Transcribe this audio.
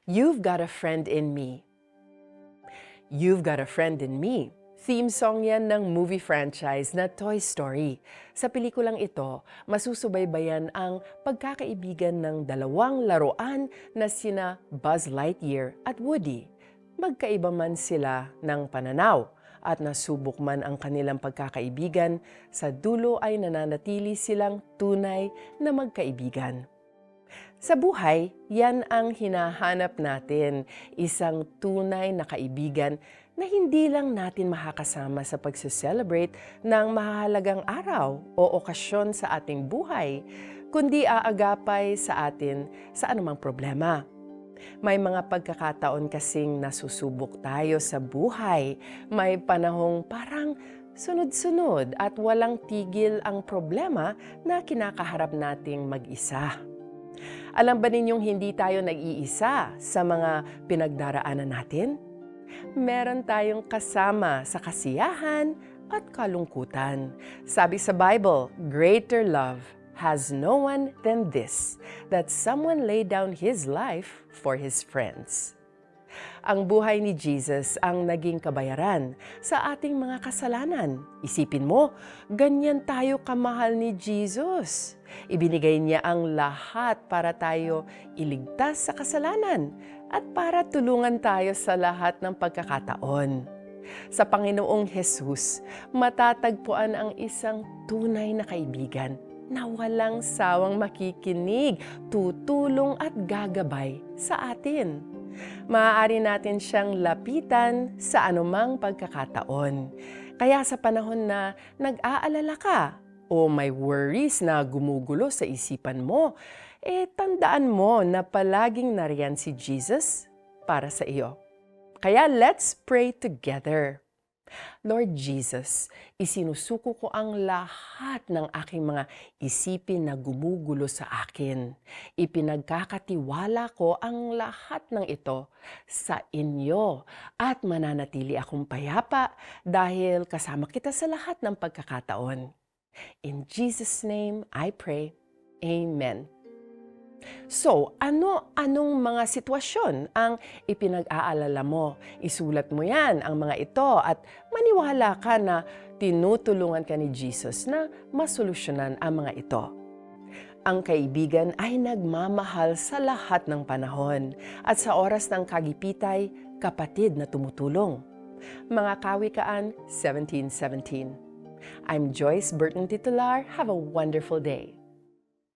You've Got a Friend in Me. You've Got a Friend in Me. Theme song yan ng movie franchise na Toy Story. Sa pelikulang ito, masusubaybayan ang pagkakaibigan ng dalawang laruan na sina Buzz Lightyear at Woody. Magkaiba man sila ng pananaw at nasubok man ang kanilang pagkakaibigan, sa dulo ay nananatili silang tunay na magkaibigan. Sa buhay, yan ang hinahanap natin, isang tunay na kaibigan na hindi lang natin makakasama sa pagse-celebrate ng mahalagang araw o okasyon sa ating buhay, kundi aagapay sa atin sa anumang problema. May mga pagkakataon kasing nasusubok tayo sa buhay, may panahong parang sunod-sunod at walang tigil ang problema na kinakaharap nating mag-isa. Alam ba ninyong hindi tayo nag-iisa sa mga pinagdaraanan natin? Meron tayong kasama sa kasiyahan at kalungkutan. Sabi sa Bible, greater love has no one than this, that someone lay down his life for his friends. Ang buhay ni Jesus ang naging kabayaran sa ating mga kasalanan. Isipin mo, ganyan tayo kamahal ni Jesus. Ibinigay niya ang lahat para tayo iligtas sa kasalanan at para tulungan tayo sa lahat ng pagkakataon. Sa Panginoong Jesus, matatagpuan ang isang tunay na kaibigan na walang sawang makikinig, tutulong at gagabay sa atin. Maaari natin siyang lapitan sa anumang pagkakataon. Kaya sa panahon na nag-aalala ka o may worries na gumugulo sa isipan mo, tandaan mo na palaging nariyan si Jesus para sa iyo. Kaya let's pray together. Lord Jesus, isinusuko ko ang lahat ng aking mga isipin na gumugulo sa akin. Ipinagkakatiwala ko ang lahat ng ito sa inyo at mananatili akong payapa dahil kasama kita sa lahat ng pagkakataon. In Jesus' name, I pray. Amen. So, anong mga sitwasyon ang ipinag-aalala mo? Isulat mo yan, ang mga ito, at maniwala ka na tinutulungan ka ni Jesus na masolusyonan ang mga ito. Ang kaibigan ay nagmamahal sa lahat ng panahon at sa oras ng kagipitay, kapatid na tumutulong. Mga Kawikaan 17:17. I'm Joyce Burton Titular. Have a wonderful day.